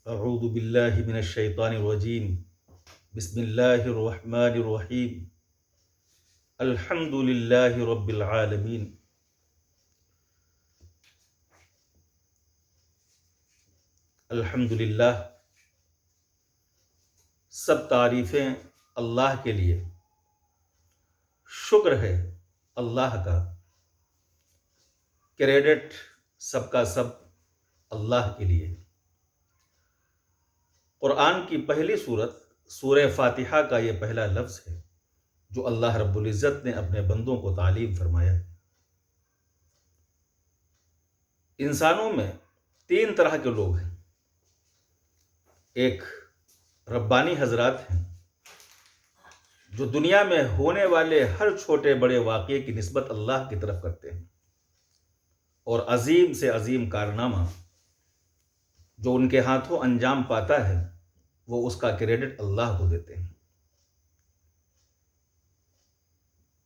اعوذ باللہ من الشیطان الرجیم بسم اللہ الرحمن الرحیم الحمد للہ رب العالمین الحمد للہ سب تعریفیں اللہ کے لیے، شکر ہے اللہ کا، کریڈٹ سب کا سب اللہ کے لیے۔ قرآن کی پہلی سورت سورہ فاتحہ کا یہ پہلا لفظ ہے جو اللہ رب العزت نے اپنے بندوں کو تعلیم فرمایا ہے۔ انسانوں میں تین طرح کے لوگ ہیں۔ ایک ربانی حضرات ہیں جو دنیا میں ہونے والے ہر چھوٹے بڑے واقعے کی نسبت اللہ کی طرف کرتے ہیں، اور عظیم سے عظیم کارنامہ جو ان کے ہاتھوں انجام پاتا ہے وہ اس کا کریڈٹ اللہ کو دیتے ہیں۔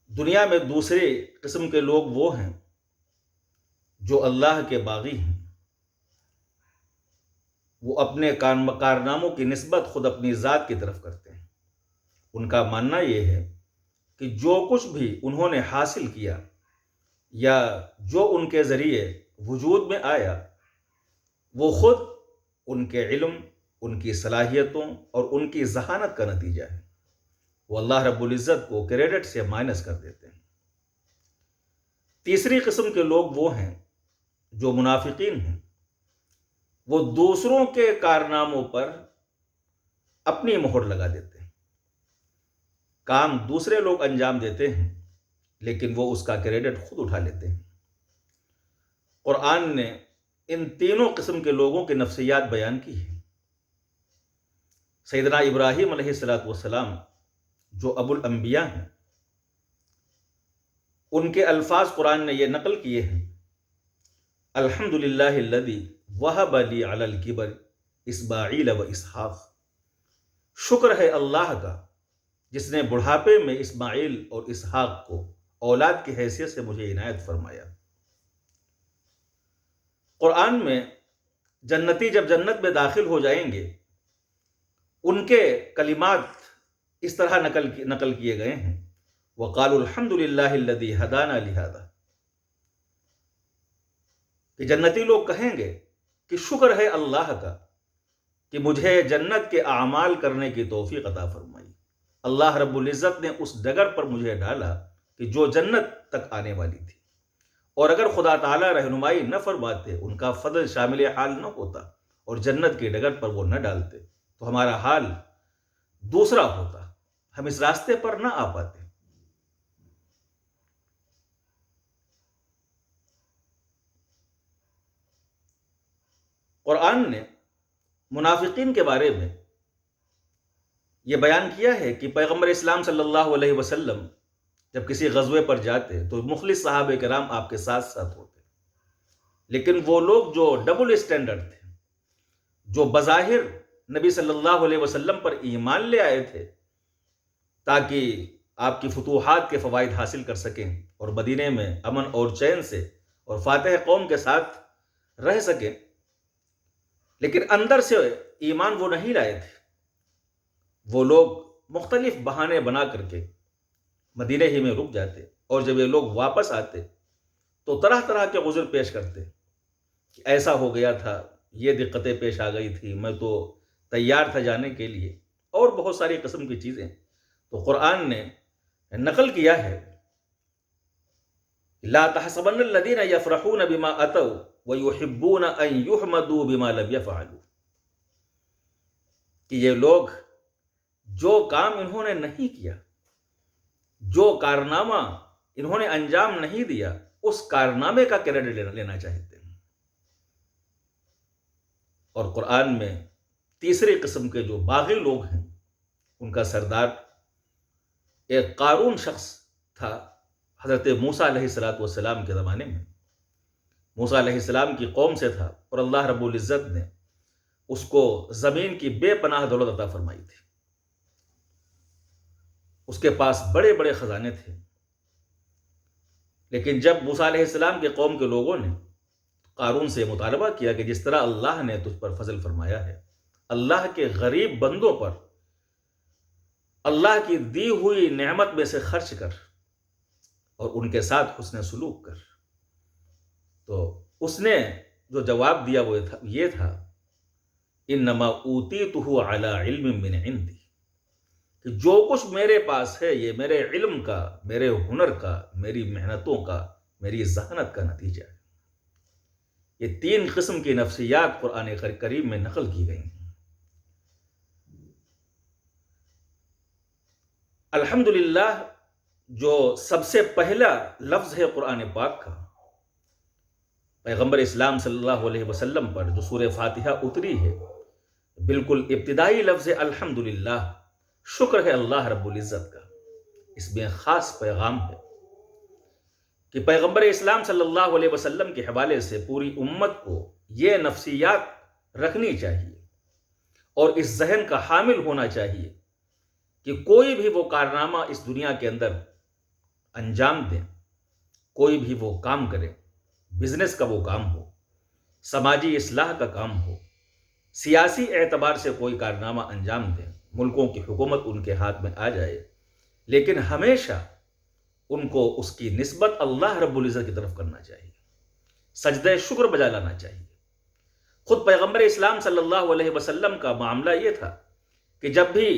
دنیا میں دوسرے قسم کے لوگ وہ ہیں جو اللہ کے باغی ہیں۔ وہ اپنے کارناموں کی نسبت خود اپنی ذات کی طرف کرتے ہیں۔ ان کا ماننا یہ ہے کہ جو کچھ بھی انہوں نے حاصل کیا یا جو ان کے ذریعے وجود میں آیا وہ خود ان کے علم، ان کی صلاحیتوں اور ان کی ذہانت کا نتیجہ ہے۔ وہ اللہ رب العزت کو کریڈٹ سے مائنس کر دیتے ہیں۔ تیسری قسم کے لوگ وہ ہیں جو منافقین ہیں۔ وہ دوسروں کے کارناموں پر اپنی مہر لگا دیتے ہیں۔ کام دوسرے لوگ انجام دیتے ہیں لیکن وہ اس کا کریڈٹ خود اٹھا لیتے ہیں۔ قرآن نے ان تینوں قسم کے لوگوں کی نفسیات بیان کی ہے۔ سیدنا ابراہیم علیہ السلام جو ابو الانبیاء ہیں، ان کے الفاظ قرآن نے یہ نقل کیے ہیں: الحمد للہ الذی وہب لی علی الکبر اسماعیل و اسحاق۔ شکر ہے اللہ کا جس نے بڑھاپے میں اسماعیل اور اسحاق کو اولاد کی حیثیت سے مجھے عنایت فرمایا۔ قرآن میں جنتی جب جنت میں داخل ہو جائیں گے ان کے کلمات اس طرح نقل کیے گئے ہیں: وقالوا الحمد للہ الذی ہدانا لہذا، کہ جنتی لوگ کہیں گے کہ شکر ہے اللہ کا کہ مجھے جنت کے اعمال کرنے کی توفیق عطا فرمائی۔ اللہ رب العزت نے اس ڈگر پر مجھے ڈالا کہ جو جنت تک آنے والی تھی، اور اگر خدا تعالیٰ رہنمائی نہ فرماتے، ان کا فضل شامل حال نہ ہوتا اور جنت کی ڈگر پر وہ نہ ڈالتے تو ہمارا حال دوسرا ہوتا، ہم اس راستے پر نہ آ پاتے۔ قرآن نے منافقین کے بارے میں یہ بیان کیا ہے کہ پیغمبر اسلام صلی اللہ علیہ وسلم جب کسی غزوے پر جاتے تو مخلص صحابہ کرام آپ کے ساتھ ساتھ ہوتے، لیکن وہ لوگ جو ڈبل اسٹینڈرڈ تھے، جو بظاہر نبی صلی اللہ علیہ وسلم پر ایمان لے آئے تھے تاکہ آپ کی فتوحات کے فوائد حاصل کر سکیں اور مدینے میں امن اور چین سے اور فاتح قوم کے ساتھ رہ سکیں، لیکن اندر سے ایمان وہ نہیں لائے تھے۔ وہ لوگ مختلف بہانے بنا کر کے مدینے ہی میں رک جاتے، اور جب یہ لوگ واپس آتے تو طرح طرح کے عذر پیش کرتے کہ ایسا ہو گیا تھا، یہ دقتیں پیش آ گئی تھی، میں تو تیار تھا جانے کے لیے، اور بہت ساری قسم کی چیزیں۔ تو قرآن نے نقل کیا ہے: لا تحسبن الذین یفرحون بما اتوا ویحبون ان یحمدوا بما لم یفعلوا، کہ یہ لوگ جو کام انہوں نے نہیں کیا، جو کارنامہ انہوں نے انجام نہیں دیا، اس کارنامے کا کریڈٹ لینا چاہتے ہیں۔ اور قرآن میں تیسری قسم کے جو باغی لوگ ہیں ان کا سردار ایک قارون شخص تھا حضرت موسیٰ علیہ السلام کے زمانے میں۔ موسیٰ علیہ السلام کی قوم سے تھا، اور اللہ رب العزت نے اس کو زمین کی بے پناہ دولت عطا فرمائی تھی۔ اس کے پاس بڑے بڑے خزانے تھے، لیکن جب موسیٰ علیہ السلام کے قوم کے لوگوں نے قارون سے مطالبہ کیا کہ جس طرح اللہ نے تجھ پر فضل فرمایا ہے اللہ کے غریب بندوں پر اللہ کی دی ہوئی نعمت میں سے خرچ کر اور ان کے ساتھ حسن سلوک کر۔ تو اس نے جو جواب دیا وہ یہ تھا، انما اوتیتہ علی علم من عندی، کہ جو کچھ میرے پاس ہے یہ میرے علم کا، میرے ہنر کا، میری محنتوں کا، میری ذہانت کا نتیجہ ہے۔ یہ 3 قسم کی نفسیات قرآن کریم میں نقل کی گئی ہیں۔ الحمدللہ جو سب سے پہلا لفظ ہے قرآن پاک کا، پیغمبر اسلام صلی اللہ علیہ وسلم پر جو سورہ فاتحہ اتری ہے، بالکل ابتدائی لفظ الحمدللہ، شکر ہے اللہ رب العزت کا۔ اس میں خاص پیغام ہے کہ پیغمبر اسلام صلی اللہ علیہ وسلم کے حوالے سے پوری امت کو یہ نفسیات رکھنی چاہیے اور اس ذہن کا حامل ہونا چاہیے کہ کوئی بھی وہ کارنامہ اس دنیا کے اندر انجام دیں، کوئی بھی وہ کام کرے، بزنس کا وہ کام ہو، سماجی اصلاح کا کام ہو، سیاسی اعتبار سے کوئی کارنامہ انجام دیں، ملکوں کی حکومت ان کے ہاتھ میں آ جائے، لیکن ہمیشہ ان کو اس کی نسبت اللہ رب العزت کی طرف کرنا چاہیے، سجدہ شکر بجا لانا چاہیے۔ خود پیغمبر اسلام صلی اللہ علیہ وسلم کا معاملہ یہ تھا کہ جب بھی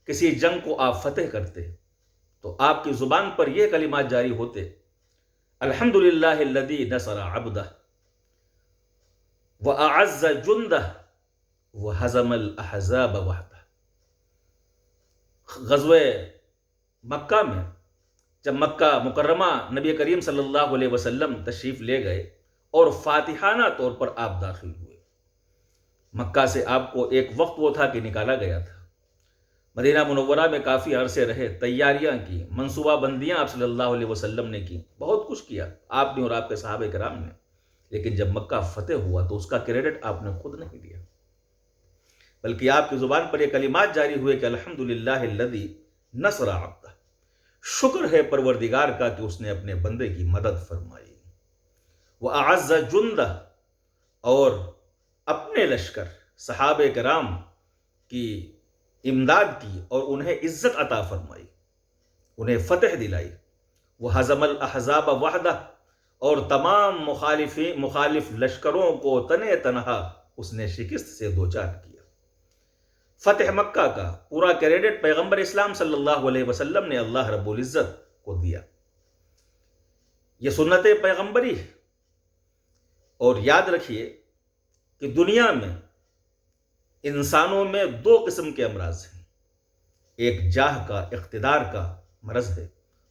کسی جنگ کو آپ فتح کرتے تو آپ کی زبان پر یہ کلمات جاری ہوتے، الحمدللہ الذی نصر عبدہ وأعز جندہ وہزم الاحزاب وحدہ۔ غزوہ مکہ میں جب مکہ مکرمہ نبی کریم صلی اللہ علیہ وسلم تشریف لے گئے اور فاتحانہ طور پر آپ داخل ہوئے، مکہ سے آپ کو ایک وقت وہ تھا کہ نکالا گیا تھا، مدینہ منورہ میں کافی عرصے رہے، تیاریاں کی، منصوبہ بندیاں آپ صلی اللہ علیہ وسلم نے کی، بہت کچھ کیا آپ نے اور آپ کے صحابہ کرام نے، لیکن جب مکہ فتح ہوا تو اس کا کریڈٹ آپ نے خود نہیں دیا، بلکہ آپ کی زبان پر یہ کلمات جاری ہوئے کہ الحمدللہ الذی نصر عبدہ، شکر ہے پروردگار کا کہ اس نے اپنے بندے کی مدد فرمائی، وَأَعَزَّ جُنْدَهُ، اور اپنے لشکر صحابہ کرام کی امداد کی اور انہیں عزت عطا فرمائی، انہیں فتح دلائی، وَهَزَمَ الْأَحْزَابَ وَحْدَهُ، اور تمام مخالف لشکروں کو تنہ تنہا اس نے شکست سے دوچار کیا۔ فتح مکہ کا پورا کریڈٹ پیغمبر اسلام صلی اللہ علیہ وسلم نے اللہ رب العزت کو دیا، یہ سنت پیغمبری ہے۔ اور یاد رکھیے کہ دنیا میں انسانوں میں 2 قسم کے امراض ہیں، ایک جاہ کا، اقتدار کا مرض ہے،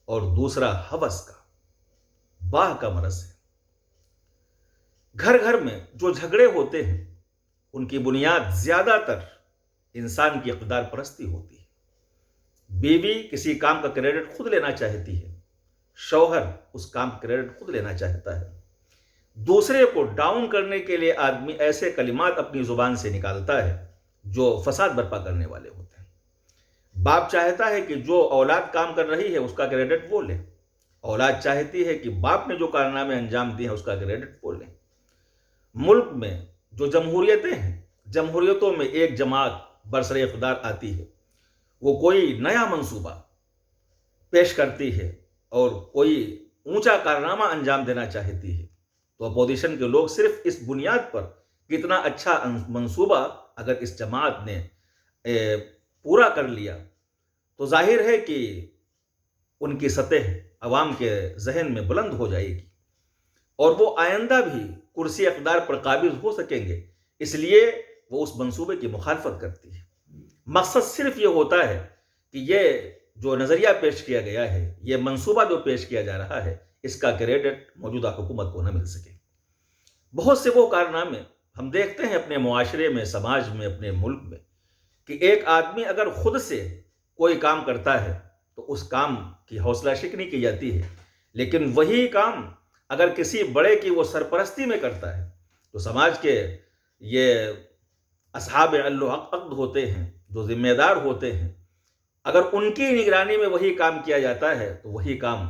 اور دوسرا ہوس کا، باہ کا مرض ہے۔ گھر گھر میں جو جھگڑے ہوتے ہیں ان کی بنیاد زیادہ تر انسان کی اقتدار پرستی ہوتی ہے۔ بیوی کسی کام کا کریڈٹ خود لینا چاہتی ہے، شوہر اس کام کا کریڈٹ خود لینا چاہتا ہے، دوسرے کو ڈاؤن کرنے کے لیے آدمی ایسے کلمات اپنی زبان سے نکالتا ہے جو فساد برپا کرنے والے ہوتے ہیں۔ باپ چاہتا ہے کہ جو اولاد کام کر رہی ہے اس کا کریڈٹ وہ لے، اولاد چاہتی ہے کہ باپ نے جو کارنامے انجام دیے ہیں اس کا کریڈٹ وہ لیں۔ ملک میں جو جمہوریتیں ہیں، جمہوریتوں میں ایک جماعت برسر اقتدار آتی ہے، وہ کوئی نیا منصوبہ پیش کرتی ہے اور کوئی اونچا کارنامہ انجام دینا چاہتی ہے، تو اپوزیشن کے لوگ صرف اس بنیاد پر کتنا اچھا منصوبہ اگر اس جماعت نے پورا کر لیا تو ظاہر ہے کہ ان کی سطح عوام کے ذہن میں بلند ہو جائے گی اور وہ آئندہ بھی کرسی اقتدار پر قابض ہو سکیں گے، اس لیے وہ اس منصوبے کی مخالفت کرتی ہے۔ مقصد صرف یہ ہوتا ہے کہ یہ جو نظریہ پیش کیا گیا ہے، یہ منصوبہ جو پیش کیا جا رہا ہے، اس کا کریڈٹ موجودہ حکومت کو نہ مل سکے۔ بہت سے وہ کارنامے ہم دیکھتے ہیں اپنے معاشرے میں، سماج میں، اپنے ملک میں، کہ ایک آدمی اگر خود سے کوئی کام کرتا ہے تو اس کام کی حوصلہ شکنی کی جاتی ہے، لیکن وہی کام اگر کسی بڑے کی وہ سرپرستی میں کرتا ہے تو سماج کے یہ اصحاب عدل و عقد ہوتے ہیں، جو ذمہ دار ہوتے ہیں، اگر ان کی نگرانی میں وہی کام کیا جاتا ہے تو وہی کام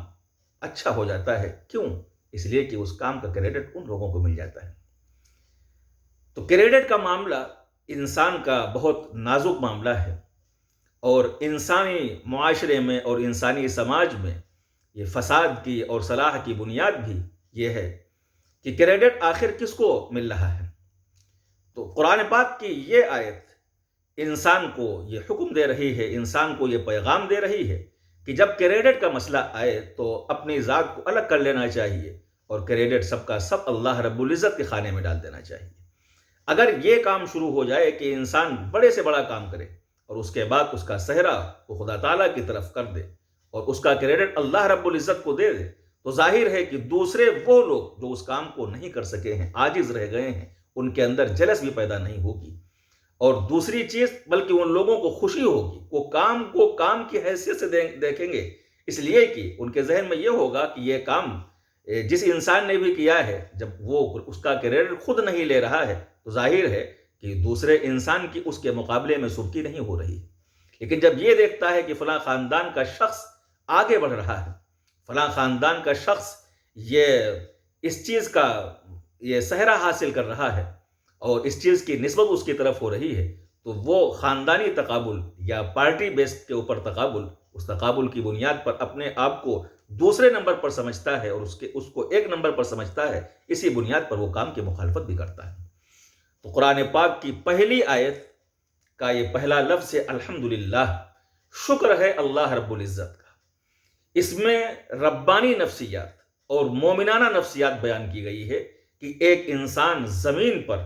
اچھا ہو جاتا ہے۔ کیوں؟ اس لیے کہ اس کام کا کریڈٹ ان لوگوں کو مل جاتا ہے۔ تو کریڈٹ کا معاملہ انسان کا بہت نازک معاملہ ہے، اور انسانی معاشرے میں اور انسانی سماج میں یہ فساد کی اور صلاح کی بنیاد بھی یہ ہے کہ کریڈٹ آخر کس کو مل رہا ہے۔ تو قرآن پاک کی یہ آیت انسان کو یہ حکم دے رہی ہے، انسان کو یہ پیغام دے رہی ہے کہ جب کریڈٹ کا مسئلہ آئے تو اپنی ذات کو الگ کر لینا چاہیے، اور کریڈٹ سب کا سب اللہ رب العزت کے خانے میں ڈال دینا چاہیے۔ اگر یہ کام شروع ہو جائے کہ انسان بڑے سے بڑا کام کرے اور اس کے بعد اس کا صحرا وہ خدا تعالیٰ کی طرف کر دے اور اس کا کریڈٹ اللہ رب العزت کو دے دے، تو ظاہر ہے کہ دوسرے وہ لوگ جو اس کام کو نہیں کر سکے ہیں، عاجز رہ گئے ہیں، ان کے اندر جلس بھی پیدا نہیں ہوگی۔ اور دوسری چیز، بلکہ ان لوگوں کو خوشی ہوگی، وہ کام کو کام کی حیثیت سے دیکھیں گے، اس لیے کہ ان کے ذہن میں یہ ہوگا کہ یہ کام جس انسان نے بھی کیا ہے، جب وہ اس کا کریڈٹ خود نہیں لے رہا ہے تو ظاہر ہے کہ دوسرے انسان کی اس کے مقابلے میں سبکی نہیں ہو رہی۔ لیکن جب یہ دیکھتا ہے کہ فلاں خاندان کا شخص آگے بڑھ رہا ہے، فلاں خاندان کا شخص اس چیز کا یہ صحرا حاصل کر رہا ہے اور اس چیز کی نسبت اس کی طرف ہو رہی ہے، تو وہ خاندانی تقابل یا پارٹی بیس کے اوپر تقابل، اس تقابل کی بنیاد پر اپنے آپ کو دوسرے نمبر پر سمجھتا ہے اور اس کو ایک نمبر پر سمجھتا ہے، اسی بنیاد پر وہ کام کی مخالفت بھی کرتا ہے۔ تو قرآن پاک کی پہلی آیت کا یہ پہلا لفظ ہے الحمدللہ، شکر ہے اللہ رب العزت کا۔ اس میں ربانی نفسیات اور مومنانہ نفسیات بیان کی گئی ہے کہ ایک انسان زمین پر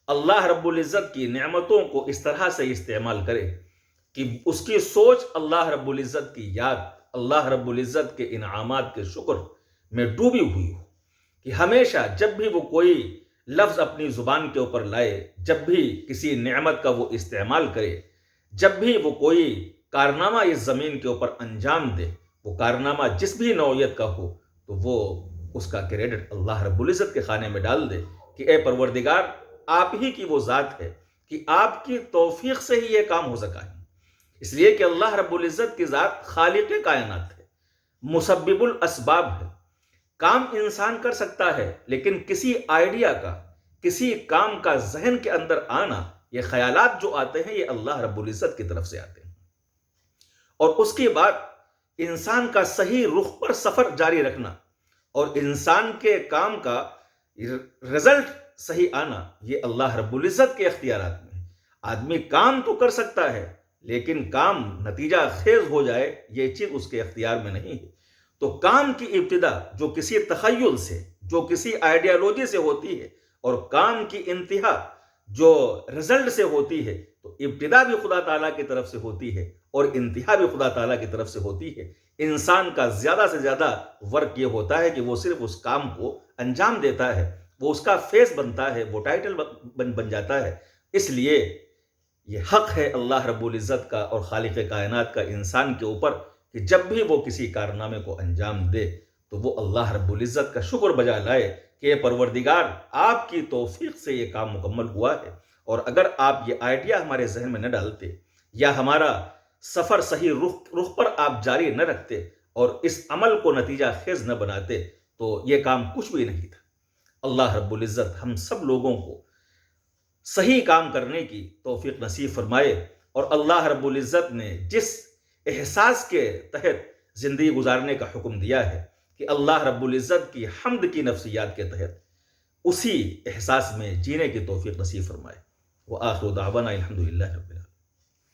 اللہ رب العزت کی نعمتوں کو اس طرح سے استعمال کرے کہ اس کی سوچ اللہ رب العزت کی یاد، اللہ رب العزت کے انعامات کے شکر میں ڈوبی ہوئی ہو، کہ ہمیشہ جب بھی وہ کوئی لفظ اپنی زبان کے اوپر لائے، جب بھی کسی نعمت کا وہ استعمال کرے، جب بھی وہ کوئی کارنامہ اس زمین کے اوپر انجام دے، وہ کارنامہ جس بھی نوعیت کا ہو، تو وہ اس کا کریڈٹ اللہ رب العزت کے خانے میں ڈال دے کہ اے پروردگار، آپ ہی کی وہ ذات ہے کہ آپ کی توفیق سے ہی یہ کام ہو سکا ہے۔ اس لیے کہ اللہ رب العزت کی ذات خالق کائنات ہے، مسبب الاسباب ہے۔ کام انسان کر سکتا ہے، لیکن کسی آئیڈیا کا، کسی کام کا ذہن کے اندر آنا، یہ خیالات جو آتے ہیں یہ اللہ رب العزت کی طرف سے آتے ہیں، اور اس کے بعد انسان کا صحیح رخ پر سفر جاری رکھنا اور انسان کے کام کا رزلٹ صحیح آنا، یہ اللہ رب العزت کے اختیارات میں ہے۔ آدمی کام تو کر سکتا ہے، لیکن کام نتیجہ خیز ہو جائے یہ چیز اس کے اختیار میں نہیں ہے۔ تو کام کی ابتدا جو کسی تخیل سے، جو کسی آئیڈیالوجی سے ہوتی ہے، اور کام کی انتہا جو رزلٹ سے ہوتی ہے، تو ابتدا بھی خدا تعالیٰ کی طرف سے ہوتی ہے اور انتہا بھی خدا تعالیٰ کی طرف سے ہوتی ہے۔ انسان کا زیادہ سے زیادہ ورک یہ ہوتا ہے کہ وہ صرف اس کام کو انجام دیتا ہے، وہ اس کا فیس بنتا ہے، وہ ٹائٹل بن جاتا ہے۔ اس لیے یہ حق ہے اللہ رب العزت کا اور خالق کائنات کا انسان کے اوپر کہ جب بھی وہ کسی کارنامے کو انجام دے تو وہ اللہ رب العزت کا شکر بجا لائے کہ اے پروردگار، آپ کی توفیق سے یہ کام مکمل ہوا ہے، اور اگر آپ یہ آئیڈیا ہمارے ذہن میں نہ ڈالتے یا ہمارا سفر صحیح رخ پر آپ جاری نہ رکھتے اور اس عمل کو نتیجہ خیز نہ بناتے تو یہ کام کچھ بھی نہیں تھا۔ اللہ رب العزت ہم سب لوگوں کو صحیح کام کرنے کی توفیق نصیب فرمائے، اور اللہ رب العزت نے جس احساس کے تحت زندگی گزارنے کا حکم دیا ہے کہ اللہ رب العزت کی حمد کی نفسیات کے تحت اسی احساس میں جینے کی توفیق نصیب فرمائے۔ وآخر دعوانا الحمدللہ رب العالمین۔